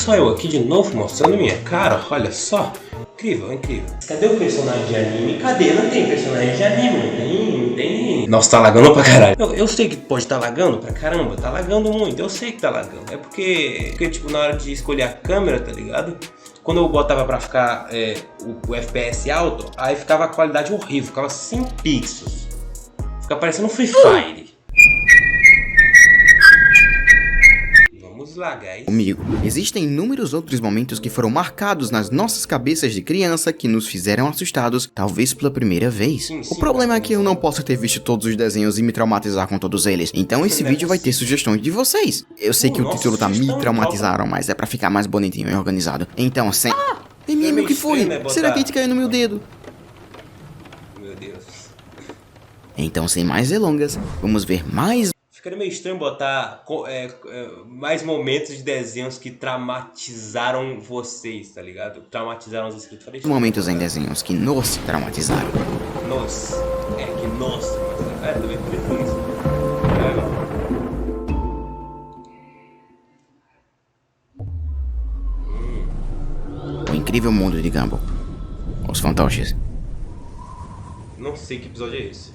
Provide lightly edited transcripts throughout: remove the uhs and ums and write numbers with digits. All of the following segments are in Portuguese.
Só eu aqui de novo mostrando minha cara, olha só. Incrível, incrível. Cadê o personagem de anime? Cadê? Não tem personagem de anime, não tem. Nossa, tá lagando pra caralho. Eu sei que pode tá lagando pra caramba, tá lagando muito, eu sei que tá lagando. É porque tipo, na hora de escolher a câmera, tá ligado? Quando eu botava pra ficar o FPS alto, aí ficava a qualidade horrível, ficava 100 pixels. Fica parecendo um Free Fire. Comigo, existem inúmeros outros momentos que foram marcados nas nossas cabeças de criança que nos fizeram assustados, talvez pela primeira vez. O problema é que eu não posso ter visto todos os desenhos e me traumatizar com todos eles, então esse vídeo vai ter sugestões de vocês. Eu sei que o título tá "Me Traumatizaram", mas é pra ficar mais bonitinho e organizado. Então, sem... Menino, o que foi? Será que a gente caiu no meu dedo? Meu Deus. Então, sem mais delongas, vamos ver mais... Ficaria meio estranho botar mais momentos de desenhos que traumatizaram vocês, tá ligado? Traumatizaram os inscritos. Momentos em desenhos que nos traumatizaram. Que nos traumatizaram. Também foi isso. O Incrível Mundo de Gumball. Os Fantoches. Não sei que episódio é esse.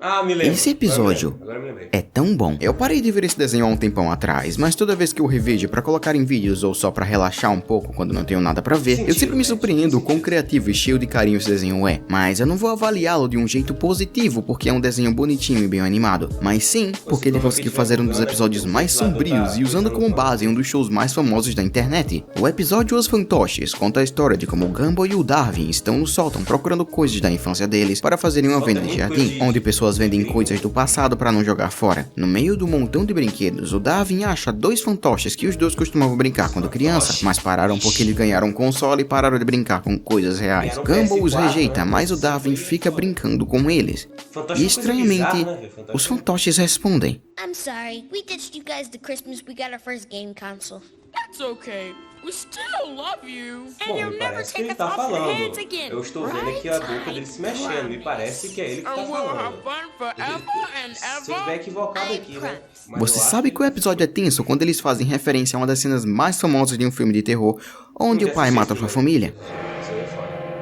Ah, me lembro. Esse episódio agora me lembrei. É tão bom. Eu parei de ver esse desenho há um tempão atrás, mas toda vez que eu revejo pra colocar em vídeos ou só pra relaxar um pouco quando não tenho nada pra ver, eu sempre me surpreendo o quão criativo e cheio de carinho esse desenho é. Mas eu não vou avaliá-lo de um jeito positivo porque é um desenho bonitinho e bem animado, mas sim porque ele conseguiu fazer um dos episódios mais sombrios e usando como base um dos shows mais famosos da internet. O episódio Os Fantoches conta a história de como o Gumball e o Darwin estão no sótão procurando coisas da infância deles para fazerem uma venda de jardim, onde pessoas vendem coisas do passado para não jogar fora. No meio do montão de brinquedos, o Darwin acha dois fantoches que os dois costumavam brincar quando criança, mas pararam porque eles ganharam um console e pararam de brincar com coisas reais. Gumball os rejeita, mas o Darwin fica brincando com eles. E estranhamente, os fantoches respondem: I'm sorry, we ditched you guys the Christmas we got our first game console. That's okay. We still love you. Bom, me parece que ele tá falando. Eu estou vendo aqui a boca dele se mexendo. Me parece que é ele que tá falando. Se eu estiver equivocado aqui, né? Você sabe que o episódio é tenso quando eles fazem referência a uma das cenas mais famosas de um filme de terror, onde o pai mata sua família.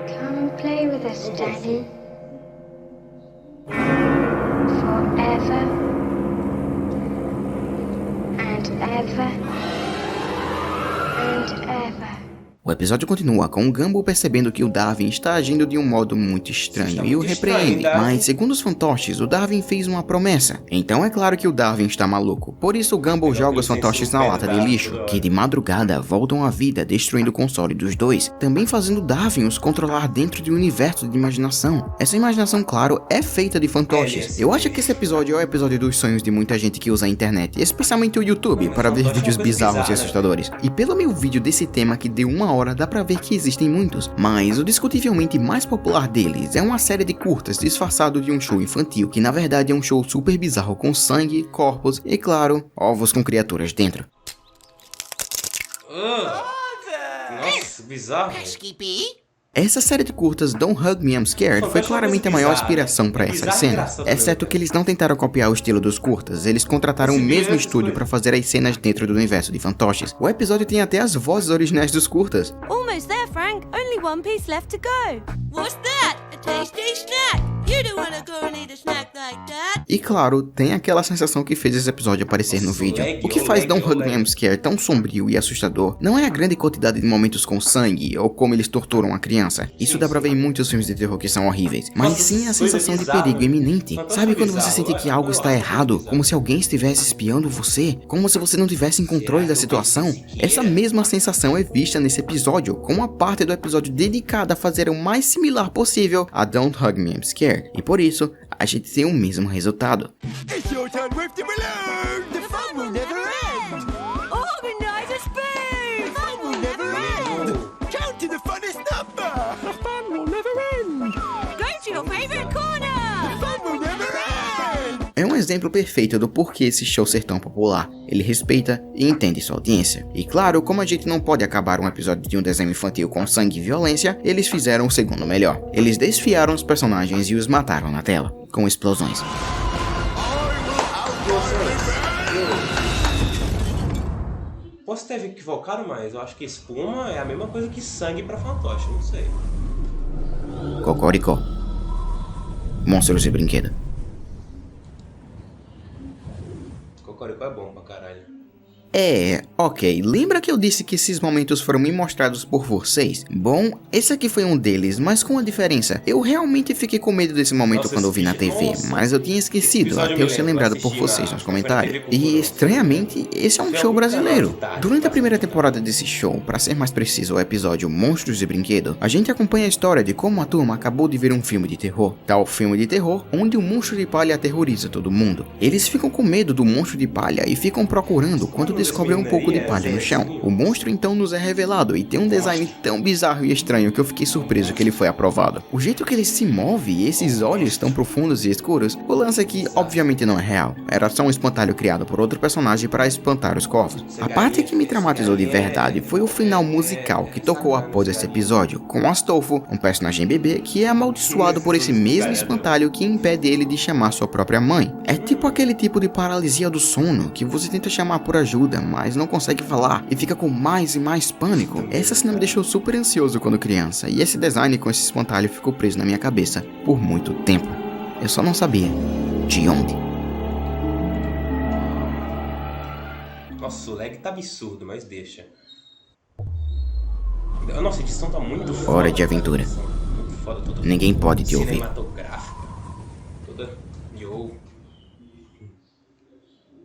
Come play with us, Daddy. Forever and ever. O episódio continua com o Gumball percebendo que o Darwin está agindo de um modo muito estranho e o repreende, mas segundo os fantoches, o Darwin fez uma promessa. Então é claro que o Darwin está maluco, por isso o Gumball joga os fantoches na lata de lixo, que de madrugada voltam à vida destruindo o console dos dois, também fazendo Darwin os controlar dentro de um universo de imaginação. Essa imaginação, claro, é feita de fantoches. Eu acho que esse episódio é o episódio dos sonhos de muita gente que usa a internet, especialmente o YouTube, para ver vídeos bizarros e assustadores. E pelo meu vídeo desse tema que deu 1 hora, dá pra ver que existem muitos, mas o discutivelmente mais popular deles é uma série de curtas disfarçado de um show infantil, que na verdade é um show super bizarro com sangue, corpos e, claro, ovos com criaturas dentro. Nossa, bizarro. Essa série de curtas Don't Hug Me I'm Scared foi claramente a maior inspiração para essa cena, exceto que eles não tentaram copiar o estilo dos curtas, eles contrataram o mesmo estúdio para fazer as cenas dentro do universo de fantoches. O episódio tem até as vozes originais dos curtas. Almost there, Frank. Only one piece left to go. What's that? A tasty snack. You don't wanna go and eat a snack like that. E claro, tem aquela sensação que fez esse episódio aparecer no vídeo. O que faz Don't Hug Me I'm Scared tão sombrio e assustador não é a grande quantidade de momentos com sangue ou como eles torturam a criança. Isso dá pra ver em muitos filmes de terror que são horríveis, mas sim a sensação de perigo iminente. Sabe quando você sente que algo está errado, como se alguém estivesse espiando você, como se você não tivesse em controle da situação? Essa mesma sensação é vista nesse episódio, com uma parte do episódio dedicada a fazer o mais similar possível a Don't Hug Me I'm Scared, e por isso a gente tem o mesmo resultado. É um exemplo perfeito do porquê esse show ser tão popular. Ele respeita e entende sua audiência. E claro, como a gente não pode acabar um episódio de um desenho infantil com sangue e violência, eles fizeram o segundo melhor. Eles desfiaram os personagens e os mataram na tela, com explosões. Posso ter equivocado, mas eu acho que espuma é a mesma coisa que sangue pra fantoche, não sei. Cocoricó. Monstros e brinquedo. Cocoricó é bom pra caralho. Ok, lembra que eu disse que esses momentos foram me mostrados por vocês? Bom, esse aqui foi um deles, mas com uma diferença. Eu realmente fiquei com medo desse momento quando eu vi na TV, mas eu tinha esquecido até eu ser lembrado por vocês nos comentários. E estranhamente, esse é um show brasileiro. Durante a primeira temporada desse show, para ser mais preciso o episódio Monstros e Brinquedo, a gente acompanha a história de como a turma acabou de ver um filme de terror. Tal filme de terror onde o monstro de palha aterroriza todo mundo. Eles ficam com medo do monstro de palha e ficam procurando quando descobrem um pouco de palha no chão. O monstro então nos é revelado e tem um design tão bizarro e estranho que eu fiquei surpreso que ele foi aprovado. O jeito que ele se move e esses olhos tão profundos e escuros, o lance aqui obviamente não é real. Era só um espantalho criado por outro personagem para espantar os corvos. A parte que me traumatizou de verdade foi o final musical que tocou após esse episódio, com Astolfo, um personagem bebê que é amaldiçoado por esse mesmo espantalho que impede ele de chamar sua própria mãe. É tipo aquele tipo de paralisia do sono que você tenta chamar por ajuda, mas não consegue falar e fica com mais e mais pânico. Essa cena me deixou super ansioso quando criança, e esse design com esse espantalho ficou preso na minha cabeça por muito tempo. Eu só não sabia de onde. Nossa, o lag tá absurdo, mas deixa. Nossa, a edição tá muito foda. Hora de aventura. Muito foda, toda Ninguém pode te ouvir. cinematográfica. Toda... Yo.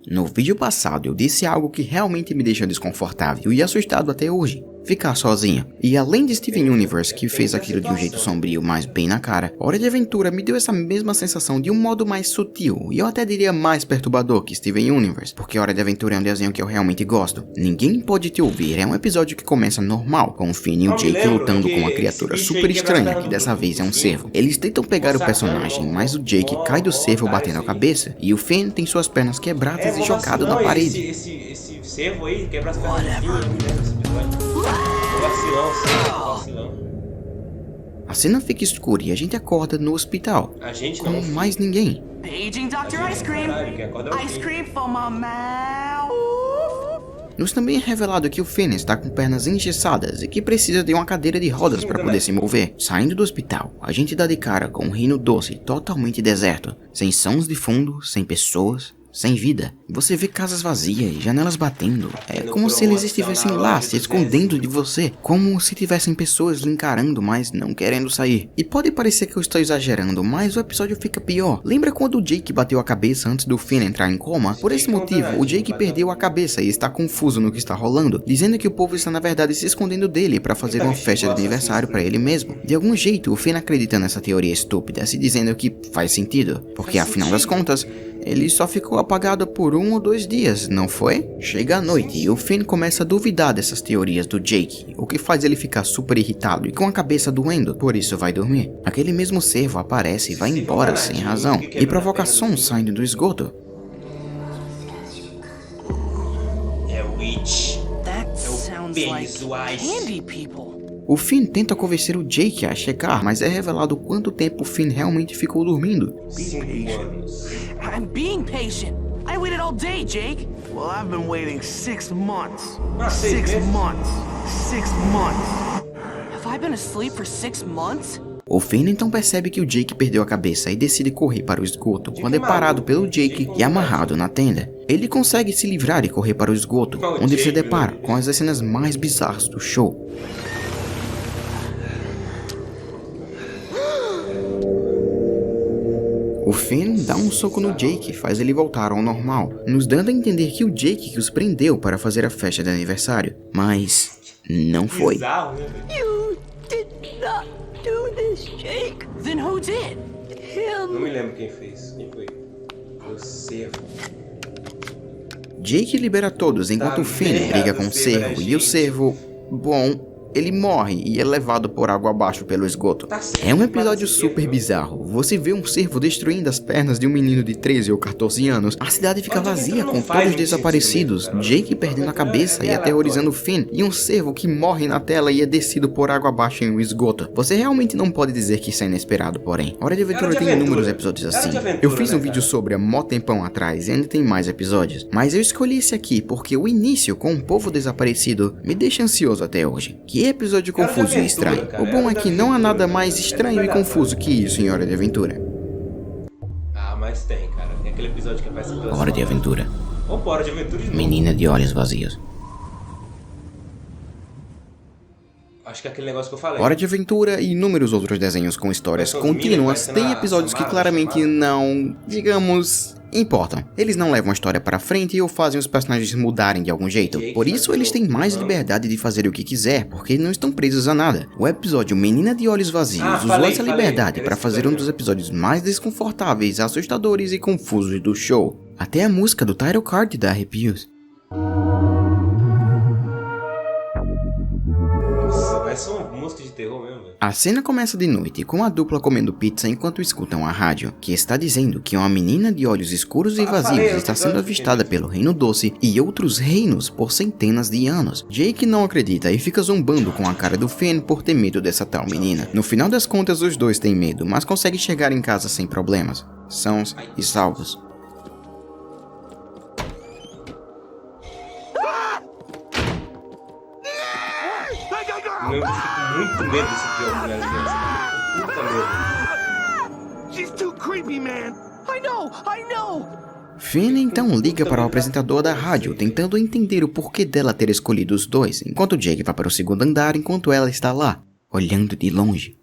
No vídeo passado eu disse algo que realmente me deixa desconfortável e assustado até hoje. Ficar sozinho. E além de Steven Universe, que fez aquilo de um jeito sombrio, mas bem na cara, Hora de Aventura me deu essa mesma sensação de um modo mais sutil, e eu até diria mais perturbador que Steven Universe, porque Hora de Aventura é um desenho que eu realmente gosto. Ninguém Pode Te Ouvir é um episódio que começa normal, com o Finn e o Jake lutando com uma criatura super estranha, que dessa vez é um cervo. Eles tentam pegar o personagem, mas o Jake cai do cervo batendo a cabeça, e o Finn tem suas pernas quebradas e jogado na parede. Esse cervo aí quebra as pernas do Finn. Vacilão. A cena fica escura e a gente acorda no hospital, com mais ninguém. Paging Dr. Ice Cream. Ice cream for my mouth. Nos também é revelado que o Finn está com pernas engessadas e que precisa de uma cadeira de rodas para poder se mover. Saindo do hospital, a gente dá de cara com um reino doce totalmente deserto, sem sons de fundo, sem pessoas, sem vida. Você vê casas vazias, janelas batendo. É como se eles estivessem lá, se escondendo de você. Como se tivessem pessoas lhe encarando, mas não querendo sair. E pode parecer que eu estou exagerando, mas o episódio fica pior. Lembra quando o Jake bateu a cabeça antes do Finn entrar em coma? Por esse motivo, o Jake perdeu a cabeça e está confuso no que está rolando, dizendo que o povo está na verdade se escondendo dele para fazer uma festa de aniversário para ele mesmo. De algum jeito, o Finn acredita nessa teoria estúpida, se dizendo que faz sentido, porque afinal das contas, ele só ficou apagado por 1 ou 2 dias, não foi? Chega a noite e o Finn começa a duvidar dessas teorias do Jake, o que faz ele ficar super irritado e com a cabeça doendo, por isso vai dormir. Aquele mesmo cervo aparece e vai embora sem razão, e provoca sons saindo do esgoto. É o Witch. That sounds like pênis do Ice. candy people. O Finn tenta convencer o Jake a checar, mas é revelado quanto tempo o Finn realmente ficou dormindo. 5 anos. I'm being patient. I waited all day, Jake. Well, I've been waiting 6 months. Ah, 6 months. 6 months. Have I been asleep for 6 months? O Finn então percebe que o Jake perdeu a cabeça e decide correr para o esgoto, quando é parado pelo Jake e amarrado na tenda. Ele consegue se livrar e correr para o esgoto, onde ele se depara com as cenas mais bizarras do show. O Finn dá um soco no Jake e faz ele voltar ao normal, nos dando a entender que o Jake que os prendeu para fazer a festa de aniversário, mas não foi. Bizarro, né? You did not do this, Jake. Then who did? Não me lembro quem fez. Quem foi? Foi o cervo. Jake libera todos enquanto o Finn briga com o cervo, e o cervo, bom, ele morre e é levado por água abaixo pelo esgoto. É um episódio super bizarro. Você vê um cervo destruindo as pernas de um menino de 13 ou 14 anos. A cidade fica vazia com todos desaparecidos, Jake perdendo a cabeça e aterrorizando Finn, e um cervo que morre na tela e é descido por água abaixo em um esgoto. Você realmente não pode dizer que isso é inesperado, porém. Hora de Aventura tem inúmeros episódios assim. Eu fiz um vídeo sobre há mó tempão atrás e ainda tem mais episódios, mas eu escolhi esse aqui porque o início com o povo desaparecido me deixa ansioso até hoje. Que episódio confuso e estranho. O bom é que não há nada mais estranho e confuso que isso em Hora de Aventura. Ah, mas tem, cara. Tem aquele episódio que aparece pela Hora de Aventura. Opa, Hora de Aventura de novo. Menina de olhos vazios. Acho que é aquele negócio que eu falei. Hora de Aventura e inúmeros outros desenhos com histórias contínuas têm episódios que claramente não, digamos, importam. Eles não levam a história para frente ou fazem os personagens mudarem de algum jeito. Por isso eles têm mais liberdade de fazer o que quiser, porque não estão presos a nada. O episódio Menina de Olhos Vazios usou essa liberdade para fazer um dos episódios mais desconfortáveis, assustadores e confusos do show. Até a música do title card dá arrepios. Parece uma música de terror mesmo, velho. A cena começa de noite, com a dupla comendo pizza enquanto escutam a rádio, que está dizendo que uma menina de olhos escuros e vazios está sendo avistada pelo Reino Doce e outros reinos por centenas de anos. Jake não acredita e fica zombando com a cara do Finn por ter medo dessa tal menina. No final das contas, os dois têm medo, mas conseguem chegar em casa sem problemas, sãos e salvos. Eu fico muito medo desse filme, né, criança? Puta medo. She's too creepy, man. I know. Finn então liga para o apresentador da rádio, tentando entender o porquê dela ter escolhido os dois, enquanto Jake vai para o segundo andar enquanto ela está lá, olhando de longe.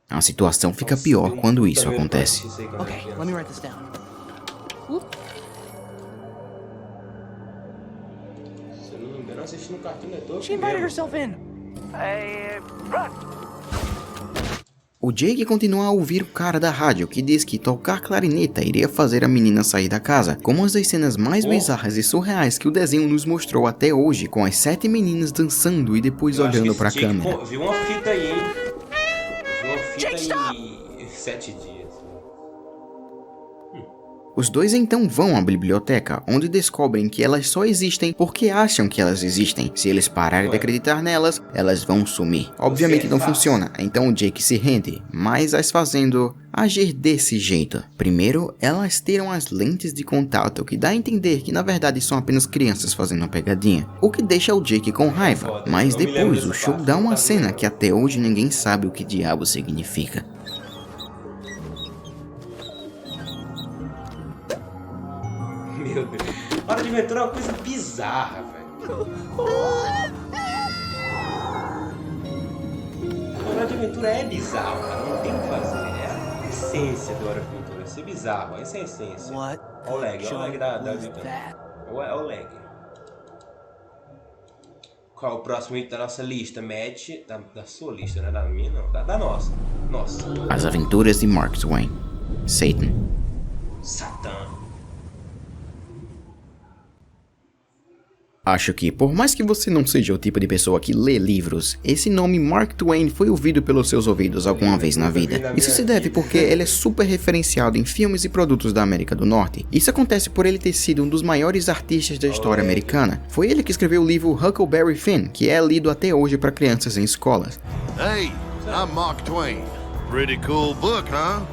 A situação fica pior quando isso acontece. Okay, let me write this down. Se eu não me engano, assistindo um Cartoon Network. She invited herself in. O Jake continua a ouvir o cara da rádio que diz que tocar clarineta iria fazer a menina sair da casa, como uma das cenas mais bizarras e surreais que o desenho nos mostrou até hoje, com as 7 meninas dançando e depois olhando pra câmera. Viu uma fita aí, hein? Viu uma fita em 7 dias. Os dois então vão à biblioteca, onde descobrem que elas só existem porque acham que elas existem. Se eles pararem de acreditar nelas, elas vão sumir. Obviamente não funciona, então o Jake se rende, mas as fazendo agir desse jeito. Primeiro, elas tiram as lentes de contato, que dá a entender que na verdade são apenas crianças fazendo uma pegadinha, o que deixa o Jake com raiva. Mas depois o show dá uma cena que até hoje ninguém sabe o que diabo significa. Meu Deus. Hora de Aventura é uma coisa bizarra, velho. Hora de Aventura é bizarro, cara. Não tem o que fazer. É a essência do Hora de Aventura. Ser bizarro. Essa é a essência. Olha o lag da Aventura. Olha o lag. Qual é o próximo item da nossa lista? Match. Da sua lista, né? Da minha, não. Da nossa. Nossa. As Aventuras de Mark Twain. Satan. Satã. Acho que, por mais que você não seja o tipo de pessoa que lê livros, esse nome Mark Twain foi ouvido pelos seus ouvidos alguma vez na vida. Isso se deve porque ele é super referenciado em filmes e produtos da América do Norte. Isso acontece por ele ter sido um dos maiores artistas da história americana. Foi ele que escreveu o livro Huckleberry Finn, que é lido até hoje para crianças em escolas. Hey, I'm Mark Twain. Pretty cool book, huh?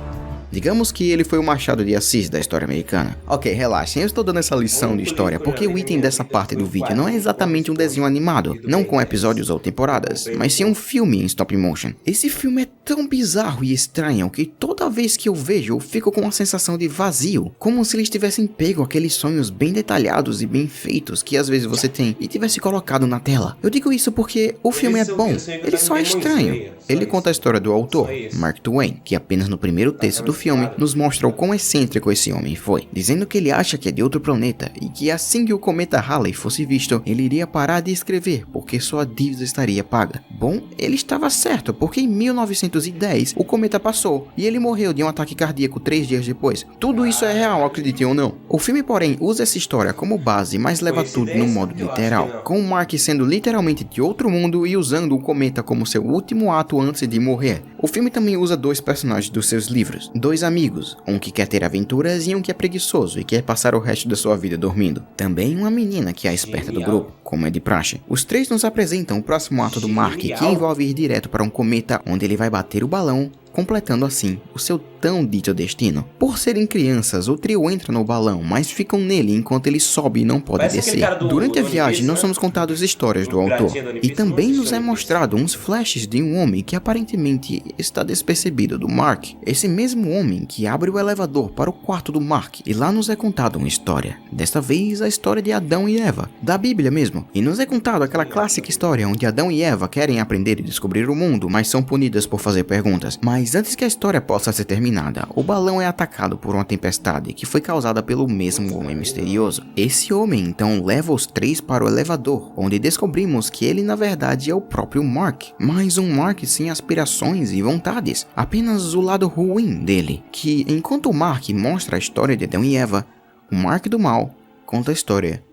Digamos que ele foi o Machado de Assis da história americana. Ok, relaxem, eu estou dando essa lição de história porque o item dessa parte do vídeo não é exatamente um desenho animado, não com episódios ou temporadas, mas sim um filme em stop motion. Esse filme é tão bizarro e estranho que toda vez que eu vejo eu fico com uma sensação de vazio, como se eles tivessem pego aqueles sonhos bem detalhados e bem feitos que às vezes você tem e tivesse colocado na tela. Eu digo isso porque o filme é bom, ele só é estranho. Ele conta a história do autor, Mark Twain, que apenas no primeiro texto do filme nos mostra o quão excêntrico esse homem foi, dizendo que ele acha que é de outro planeta e que assim que o cometa Halley fosse visto, ele iria parar de escrever porque sua dívida estaria paga. Bom, ele estava certo, porque em 1910 o cometa passou e ele morreu de um ataque cardíaco 3 dias depois. Tudo isso é real, acreditem ou não. O filme, porém, usa essa história como base, mas leva tudo no modo literal, com o Mark sendo literalmente de outro mundo e usando o cometa como seu último ato antes de morrer. O filme também usa 2 personagens dos seus livros, 2 amigos, um que quer ter aventuras e um que é preguiçoso e quer passar o resto da sua vida dormindo. Também uma menina que é a esperta do grupo, como é de praxe. Os 3 nos apresentam o próximo ato do Mark, que envolve ir direto para um cometa onde ele vai bater o balão, completando assim o seu tão dito destino. Por serem crianças, o trio entra no balão, mas ficam nele enquanto ele sobe e não pode descer. Durante a viagem, não somos contados histórias do autor, e também nos é mostrado uns flashes de um homem que aparentemente está despercebido do Mark. Esse mesmo homem que abre o elevador para o quarto do Mark, e lá nos é contada uma história. Desta vez, a história de Adão e Eva, da Bíblia mesmo. E nos é contado aquela clássica história onde Adão e Eva querem aprender e descobrir o mundo, mas são punidas por fazer perguntas. Mas antes que a história possa ser terminada, o balão é atacado por uma tempestade que foi causada pelo mesmo homem misterioso. Esse homem então leva os 3 para o elevador, onde descobrimos que ele na verdade é o próprio Mark, mas um Mark sem aspirações e vontades, apenas o lado ruim dele, que enquanto o Mark mostra a história de Adão e Eva, o Mark do mal conta a história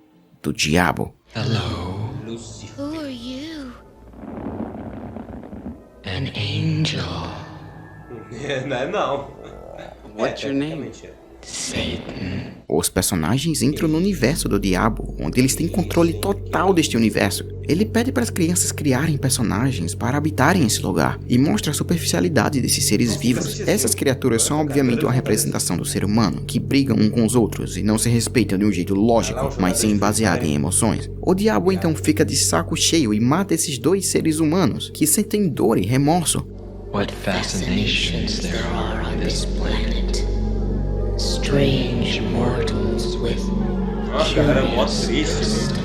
do diabo. Hello, Who are you? an angel. Não é não. What's your name? Satan. Os personagens entram no universo do diabo, onde eles têm controle total deste universo. Ele pede para as crianças criarem personagens para habitarem esse lugar e mostra a superficialidade desses seres vivos. Essas criaturas são obviamente uma representação do ser humano, que brigam uns com os outros e não se respeitam de um jeito lógico, mas sim baseado em emoções. O diabo então fica de saco cheio e mata esses 2 seres humanos, que sentem dor e remorso. What fascinations there are on this planet. Strange mortals with curious customs.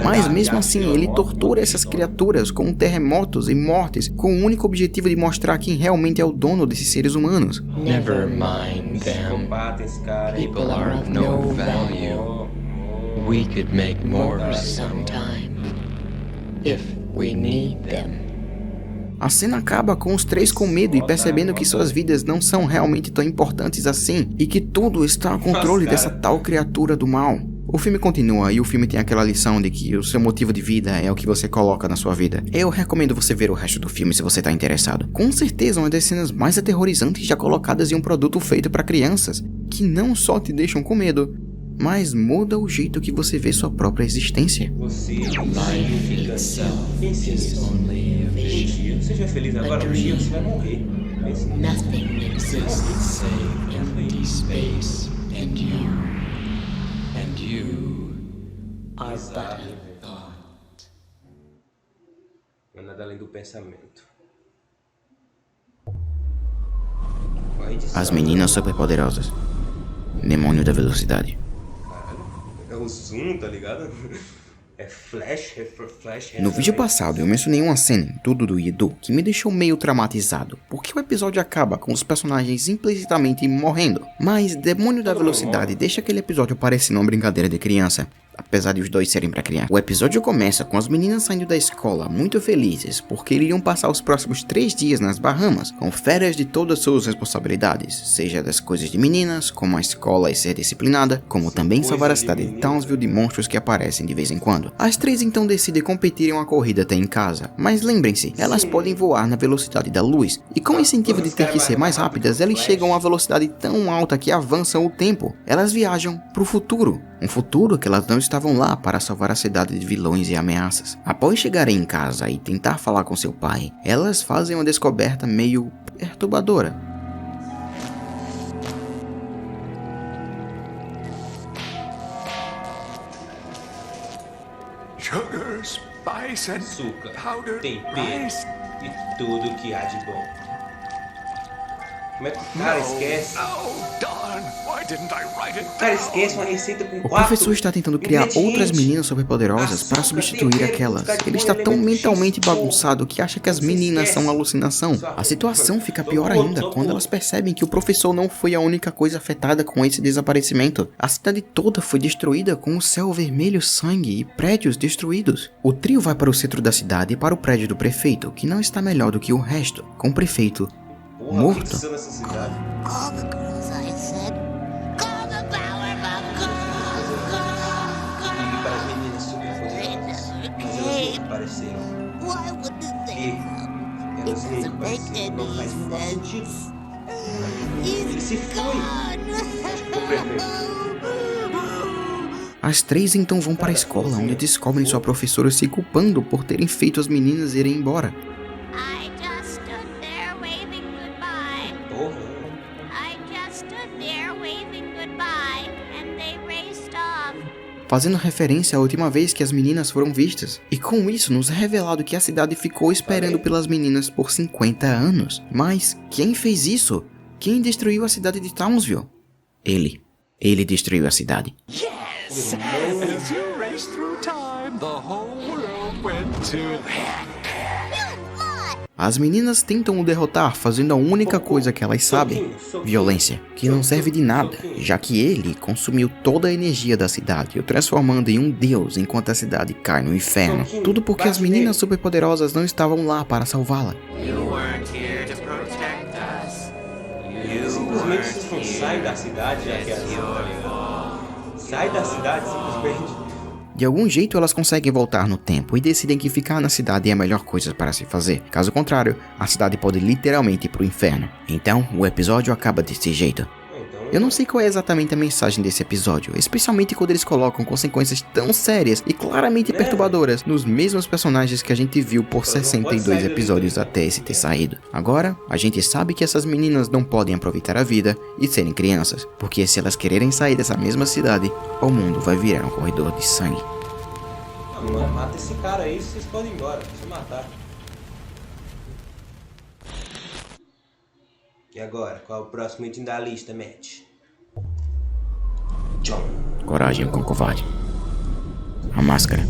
Mas mesmo assim, ele tortura essas criaturas com terremotos e mortes, com o único objetivo de mostrar quem realmente é o dono desses seres humanos. Never mind them. People are of no value. We could make more sometime if we need them. A cena acaba com os 3 com medo e percebendo que suas vidas não são realmente tão importantes assim, e que tudo está ao controle dessa tal criatura do mal. O filme continua e o filme tem aquela lição de que o seu motivo de vida é o que você coloca na sua vida. Eu recomendo você ver o resto do filme se você está interessado. Com certeza uma das cenas mais aterrorizantes já colocadas em um produto feito para crianças, que não só te deixam com medo, mas muda o jeito que você vê sua própria existência. Life itself is only a vision. Seja feliz agora, um dia você vai morrer. Nothing exists save empty space and you are but a thought. Não é nada além do pensamento. As meninas superpoderosas. Demônio da velocidade. É o zoom, tá ligado? É flash. No vídeo passado eu mencionei uma cena em Tudo do Edu que me deixou meio traumatizado, porque o episódio acaba com os personagens implicitamente morrendo. Mas Demônio da Velocidade deixa aquele episódio parecendo uma brincadeira de criança, apesar de os 2 serem pra criança. O episódio começa com as meninas saindo da escola muito felizes, porque iriam passar os próximos 3 dias nas Bahamas, com férias de todas suas responsabilidades, seja das coisas de meninas, como a escola e ser disciplinada, como também salvar a cidade de Townsville de monstros que aparecem de vez em quando. As 3 então decidem competir em uma corrida até em casa, mas lembrem-se, elas podem voar na velocidade da luz, e com o incentivo de ter que ser mais rápidas, elas chegam a uma velocidade tão alta que avançam o tempo. Elas viajam pro futuro, um futuro que elas não estavam lá para salvar a cidade de vilões e ameaças. Após chegarem em casa e tentar falar com seu pai, elas fazem uma descoberta meio perturbadora. Sugar, spice and Açúcar, powdered tempero rice. e tudo que há de bom. Como é que o cara esquece? Oh, darn. Why didn't I write it O cara down? esquece uma receita com O 4 professor está tentando criar outras meninas superpoderosas para substituir aquelas. Ele está tão mentalmente bagunçado que acha que as meninas são alucinação. A situação fica pior ainda quando elas percebem que o professor não foi a única coisa afetada com esse desaparecimento. A cidade toda foi destruída com o céu vermelho sangue e prédios destruídos. O trio vai para o centro da cidade e para o prédio do prefeito, que não está melhor do que o resto, com o prefeito morto. Call the girls, I said. Call the Powerpuff Girls. E para as meninas superpoderosas, mas elas não apareceram. Why wouldn't they come? It Elas não doesn't make apareceram, não faz o menor any sentido. sense. Ele se foi. O prefeito. As três então vão para a escola, onde descobrem sua professora se culpando por terem feito as meninas irem embora. I just stood there waving goodbye. Porra. I just stood there waving goodbye, and they raced off. Fazendo referência à última vez que as meninas foram vistas. E com isso nos é revelado que a cidade ficou esperando pelas meninas por 50 anos. Mas quem fez isso? Quem destruiu a cidade de Townsville? Ele. Ele destruiu a cidade. Yes! As you race through time, the whole world went to heck. As meninas tentam o derrotar fazendo a única coisa que elas sabem, violência, que não serve de nada, já que ele consumiu toda a energia da cidade, o transformando em um deus enquanto a cidade cai no inferno. Tudo porque as meninas superpoderosas não estavam lá para salvá-la. Simplesmente vocês não saem da cidade, já que é assim, tá ligado? Sai da cidade simplesmente. De algum jeito elas conseguem voltar no tempo e decidem que ficar na cidade é a melhor coisa para se fazer. Caso contrário, a cidade pode literalmente ir pro inferno. Então, o episódio acaba desse jeito. Eu não sei qual é exatamente a mensagem desse episódio, especialmente quando eles colocam consequências tão sérias e claramente perturbadoras nos mesmos personagens que a gente viu por 62 episódios até esse ter saído. Agora, a gente sabe que essas meninas não podem aproveitar a vida e serem crianças, porque se elas quererem sair dessa mesma cidade, o mundo vai virar um corredor de sangue. Ah, mano, mata esse cara aí, vocês podem ir embora, se matar. E agora, qual é o próximo item da lista, Matt? John. Coragem com covarde. A máscara.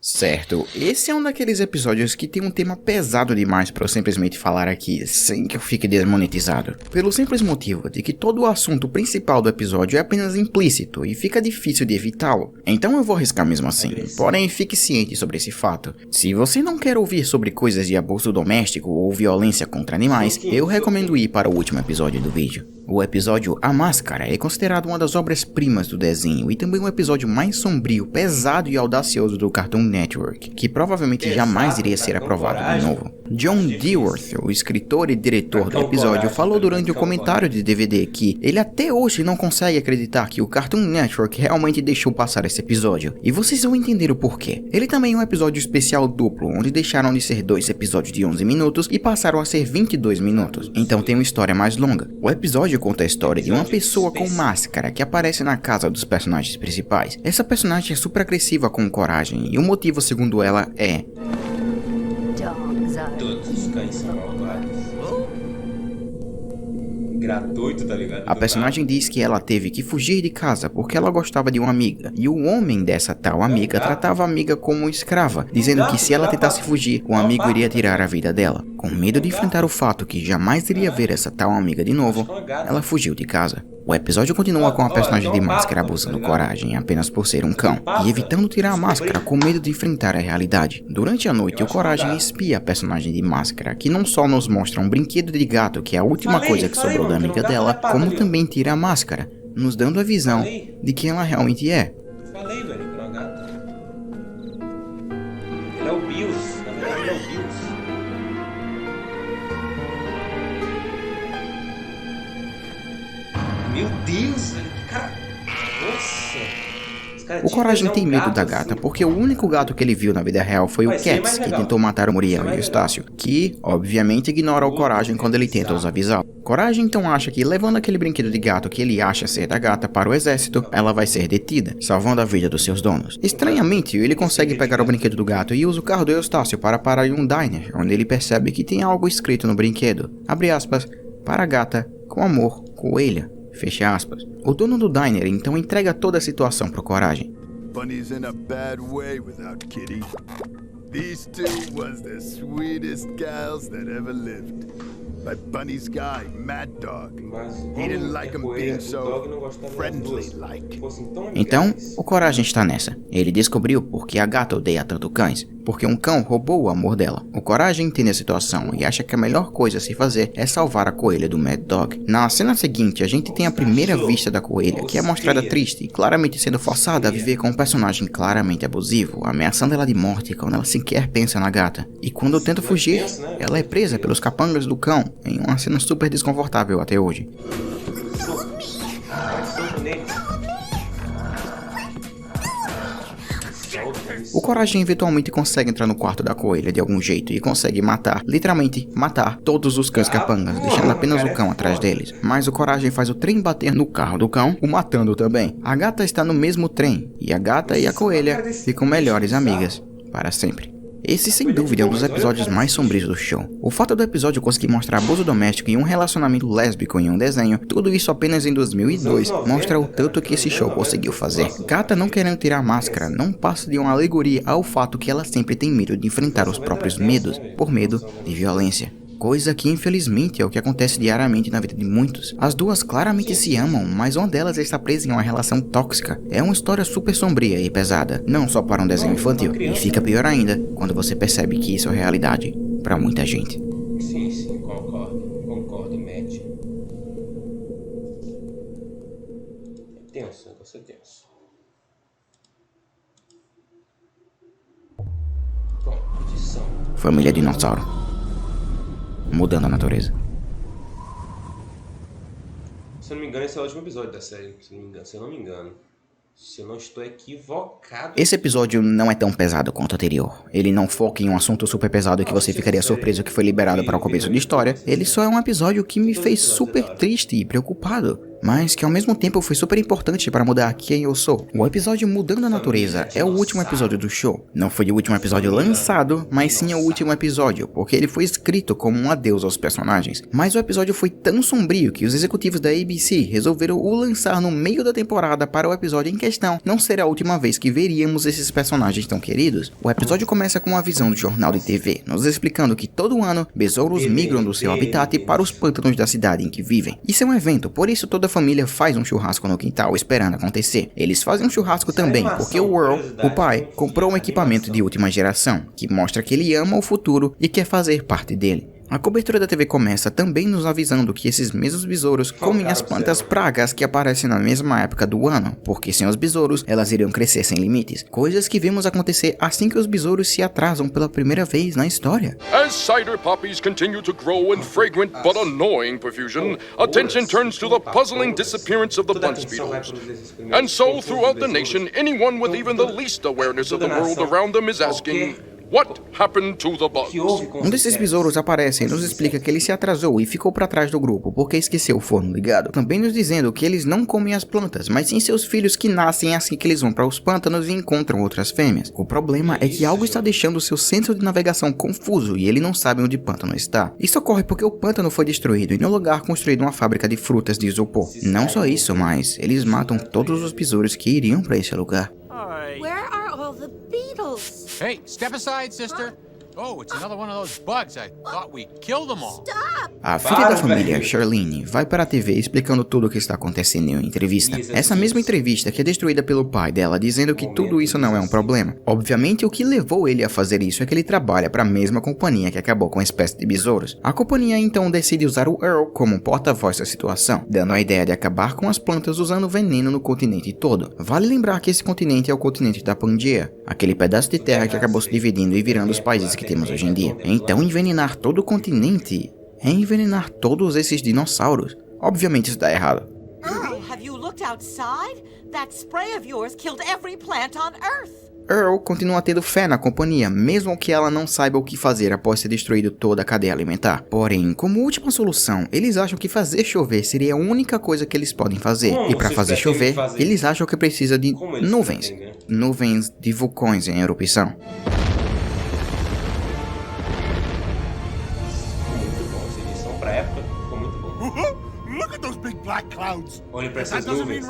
Certo, esse é um daqueles episódios que tem um tema pesado demais para eu simplesmente falar aqui, sem que eu fique desmonetizado. Pelo simples motivo de que todo o assunto principal do episódio é apenas implícito e fica difícil de evitá-lo. Então eu vou arriscar mesmo assim, porém fique ciente sobre esse fato. Se você não quer ouvir sobre coisas de abuso doméstico ou violência contra animais, eu recomendo ir para o último episódio do vídeo. O episódio A Máscara é considerado uma das obras-primas do desenho e também um episódio mais sombrio, pesado e audacioso do Cartoon Network, que provavelmente jamais iria ser aprovado de novo. John Dewar, o escritor e diretor do episódio, falou durante o comentário de DVD que ele até hoje não consegue acreditar que o Cartoon Network realmente deixou passar esse episódio, e vocês vão entender o porquê. Ele também é um episódio especial duplo, onde deixaram de ser 2 episódios de 11 minutos e passaram a ser 22 minutos, então tem uma história mais longa. O episódio conta a história de uma pessoa com máscara que aparece na casa dos personagens principais. Essa personagem é super agressiva com coragem, e o motivo, segundo ela, é... Todos os cães são malvados. Gratuito, tá ligado? A personagem diz que ela teve que fugir de casa porque ela gostava de uma amiga, e o homem dessa tal amiga tratava a amiga como escrava, dizendo que se ela tentasse fugir, o amigo iria tirar a vida dela. Com medo de enfrentar o fato que jamais iria ver essa tal amiga de novo, ela fugiu de casa. O episódio continua com a personagem de máscara abusando coragem apenas por ser um cão, e evitando tirar a máscara com medo de enfrentar a realidade. Durante a noite, o Coragem espia a personagem de máscara, que não só nos mostra um brinquedo de gato, que é a última coisa que sobrou da amiga dela, como também tira a máscara, nos dando a visão de quem ela realmente é. Falei, velho, que era uma gata. Ele é o Bills, na verdade ele é o Bills. Meu Deus, velho, que cara... Nossa! O Coragem tem medo da gata, porque o único gato que ele viu na vida real foi o Cats, que tentou matar o Muriel e o Estácio, que, obviamente, ignora o Coragem quando ele tenta os avisar. Coragem então acha que, levando aquele brinquedo de gato que ele acha ser da gata para o exército, ela vai ser detida, salvando a vida dos seus donos. Estranhamente, ele consegue pegar o brinquedo do gato e usa o carro do Eustácio para parar em um diner, onde ele percebe que tem algo escrito no brinquedo. Abre aspas, para a gata, com amor, coelha. Fecha aspas. O dono do diner então entrega toda a situação pro Coragem. Bunny's in a bad way without Kitty. These two was the sweetest gals that ever lived. But Bunny's guy, Mad Dog, he didn't like him being so friendly-like. Então, o Coragem está nessa. Ele descobriu por que a gata odeia tanto cães. Porque um cão roubou o amor dela. O Coragem entende a situação e acha que a melhor coisa a se fazer é salvar a coelha do Mad Dog. Na cena seguinte, a gente tem a primeira vista da coelha, que é mostrada triste e claramente sendo forçada a viver com um personagem claramente abusivo, ameaçando ela de morte quando ela sequer pensa na gata. E quando tenta fugir, ela é presa pelos capangas do cão, em uma cena super desconfortável até hoje. O Coragem eventualmente consegue entrar no quarto da coelha de algum jeito e consegue matar, literalmente matar, todos os cães capangas, deixando apenas o cão atrás deles. Mas o Coragem faz o trem bater no carro do cão, o matando também. A gata está no mesmo trem, e a gata e a coelha ficam melhores amigas, para sempre. Esse, sem dúvida, é um dos episódios mais sombrios do show. O fato do episódio conseguir mostrar abuso doméstico e um relacionamento lésbico em um desenho, tudo isso apenas em 2002, mostra o tanto que esse show conseguiu fazer. Gata não querendo tirar a máscara não passa de uma alegoria ao fato que ela sempre tem medo de enfrentar os próprios medos, por medo de violência. Coisa que infelizmente é o que acontece diariamente na vida de muitos. As duas claramente se amam, mas uma delas está presa em uma relação tóxica. É uma história super sombria e pesada, não só para um desenho infantil. E fica pior ainda quando você percebe que isso é realidade para muita gente. Sim, concordo, Matt. É tenso, o negócio é tenso. Competição. Família Dinossauro. Mudando a natureza. Se eu não me engano, esse é o último episódio da série. Se eu não me engano. Se eu não estou equivocado. Esse episódio não é tão pesado quanto o anterior. Ele não foca em um assunto super pesado que você ficaria surpreso que foi liberado para o começo da história. Ele só é um episódio que me fez super triste e preocupado, mas que ao mesmo tempo foi super importante para mudar quem eu sou. O episódio Mudando a Natureza é o último episódio do show. Não foi o último episódio lançado, mas sim o último episódio, porque ele foi escrito como um adeus aos personagens. Mas o episódio foi tão sombrio que os executivos da ABC resolveram o lançar no meio da temporada para o episódio em questão não ser a última vez que veríamos esses personagens tão queridos. O episódio começa com uma visão do jornal de TV, nos explicando que todo ano, besouros migram do seu habitat para os pântanos da cidade em que vivem. Isso é um evento, por isso toda a família faz um churrasco no quintal esperando acontecer. Eles fazem um churrasco também porque o Earl, o pai, comprou um equipamento de última geração, que mostra que ele ama o futuro e quer fazer parte dele. A cobertura da TV começa também nos avisando que esses mesmos besouros comem as plantas pragas que aparecem na mesma época do ano, porque sem os besouros elas iriam crescer sem limites, coisas que vemos acontecer assim que os besouros se atrasam pela primeira vez na história. As cider poppies continue to grow in fragrant but annoying profusion, attention turns to the puzzling disappearance of the bunch beetles. And so throughout the nation, anyone with even the least awareness of the world around them is asking, what happened to the bugs? Um desses besouros aparece e nos explica que ele se atrasou e ficou para trás do grupo porque esqueceu o forno ligado. Também nos dizendo que eles não comem as plantas, mas sim seus filhos que nascem assim que eles vão para os pântanos e encontram outras fêmeas. O problema é que algo está deixando seu centro de navegação confuso e ele não sabe onde o pântano está. Isso ocorre porque o pântano foi destruído e no lugar construído uma fábrica de frutas de isopor. Não só isso, mas eles matam todos os besouros que iriam para esse lugar. Where are all the beetles? Hey, step aside, sister. Oh, it's another one of those bugs. I thought we killed them all. Stop! A filha da família, Charlene, vai para a TV explicando tudo o que está acontecendo em uma entrevista. Essa mesma entrevista que é destruída pelo pai dela, dizendo que tudo isso não é um problema. Obviamente, o que levou ele a fazer isso é que ele trabalha para a mesma companhia que acabou com a espécie de besouros. A companhia então decide usar o Earl como porta-voz da situação, dando a ideia de acabar com as plantas usando veneno no continente todo. Vale lembrar que esse continente é o continente da Pangaea, aquele pedaço de terra que acabou se dividindo e virando os países que temos hoje em dia. Então envenenar todo o continente é envenenar todos esses dinossauros. Obviamente isso dá errado. Earl, have you looked looked outside? That spray of yours killed every plant on Earth. Earl continua tendo fé na companhia, mesmo que ela não saiba o que fazer após ter destruído toda a cadeia alimentar. Porém, como última solução, eles acham que fazer chover seria a única coisa que eles podem fazer. E para fazer chover, eles acham que precisa de nuvens. Nuvens de vulcões em erupção. Olha para essas nuvens.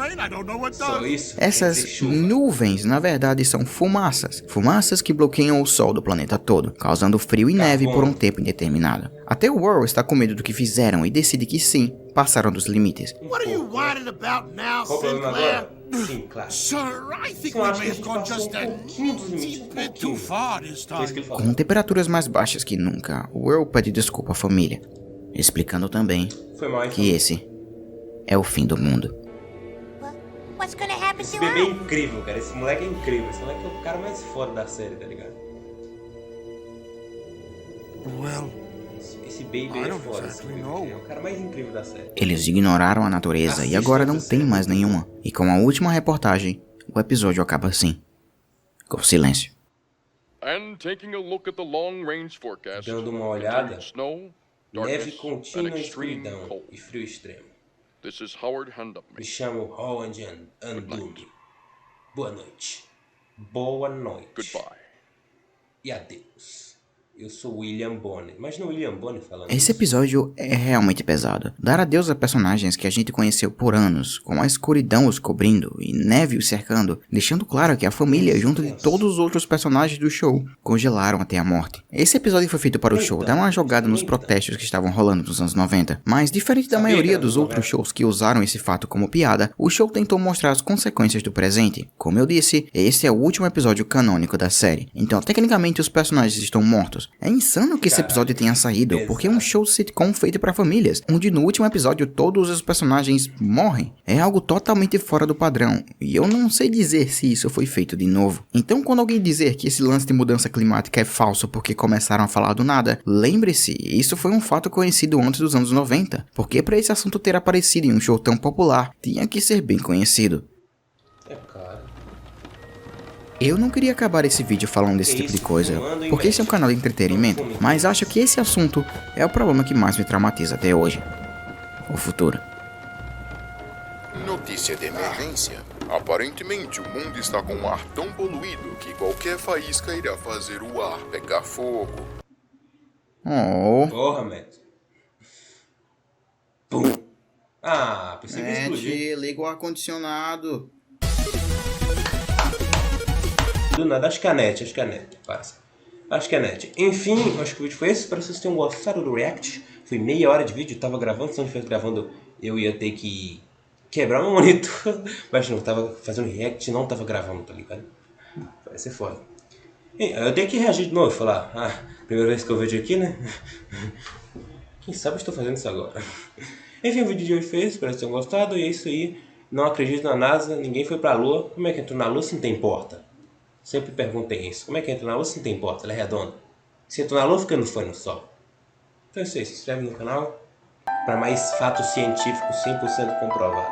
Só isso. Essas nuvens, na verdade, são fumaças. Fumaças que bloqueiam o sol do planeta todo, causando frio e neve por um tempo indeterminado. Até o Earl está com medo do que fizeram e decide que sim, passaram dos limites. What are you whining about now, Sinclair? Sim, claro. Sir, I think we may have gone just a bit too far this time. Com temperaturas mais baixas que nunca, o Earl pede desculpa à família, explicando também que esse é o fim do mundo. What's gonna happen Esse to bebê é her? incrível, cara. Esse moleque é incrível. Esse moleque é o cara mais foda da série, tá ligado? Well, Esse baby é foda. Esse bebê. É o cara mais incrível da série. Eles ignoraram a natureza e agora não tem mais nenhuma. E com a última reportagem, o episódio acaba assim, com silêncio. And taking a look at the long-range forecast, Dando uma olhada, snow, neve darkness, contínua and e extreme escuridão cold. e frio extremo. This is Howard Me Handupman. chamo Howard Andung. Boa noite. Boa noite. Goodbye. E adeus. Eu sou William Bonner. Imagina o William Bonner falando Esse episódio é realmente pesado. Dar adeus a personagens que a gente conheceu por anos, com a escuridão os cobrindo e neve os cercando, deixando claro que a família, junto de todos os outros personagens do show, congelaram até a morte. Esse episódio foi feito para o show dar uma jogada nos protestos que estavam rolando nos anos 90, mas diferente da maioria dos outros shows que usaram esse fato como piada, o show tentou mostrar as consequências do presente. Como eu disse, esse é o último episódio canônico da série, então tecnicamente os personagens estão mortos. É insano que esse episódio tenha saído, porque é um show sitcom feito para famílias, onde no último episódio todos os personagens morrem. É algo totalmente fora do padrão, e eu não sei dizer se isso foi feito de novo. Então quando alguém dizer que esse lance de mudança climática é falso porque começaram a falar do nada, lembre-se, isso foi um fato conhecido antes dos anos 90, porque para esse assunto ter aparecido em um show tão popular, tinha que ser bem conhecido. É claro. Eu não queria acabar esse vídeo falando desse tipo de coisa, porque esse é um canal de entretenimento, mas acho que esse assunto é o problema que mais me traumatiza até hoje. O futuro. Notícia de emergência. Aparentemente o mundo está com um ar tão poluído que qualquer faísca irá fazer o ar pegar fogo. Oh. Porra, Matt. Pum. Ah, pensei que ia explodir. Liga o ar-condicionado. Do nada, acho que é a net, passa. Acho que é a net. Enfim, acho que o vídeo foi esse. Espero que vocês tenham gostado do react. Foi meia hora de vídeo, tava gravando, se não tivesse gravando eu ia ter que quebrar meu monitor. Mas não, tava fazendo react e não tava gravando, tá ligado? Vai ser foda. Eu tenho que reagir de novo e falar, primeira vez que eu vejo aqui, né? Quem sabe eu estou fazendo isso agora. Enfim, o vídeo de hoje foi esse, espero que vocês tenham gostado. E é isso aí. Não acredito na NASA, ninguém foi pra Lua. Como é que entrou na Lua se não tem porta? Sempre perguntem isso. Como é que entra na Lua se não tem porta? Ela é redonda. Se entrou na Lua, fica no foi no Sol. Então é isso aí. Se inscreve no canal para mais fatos científicos 100% comprovados.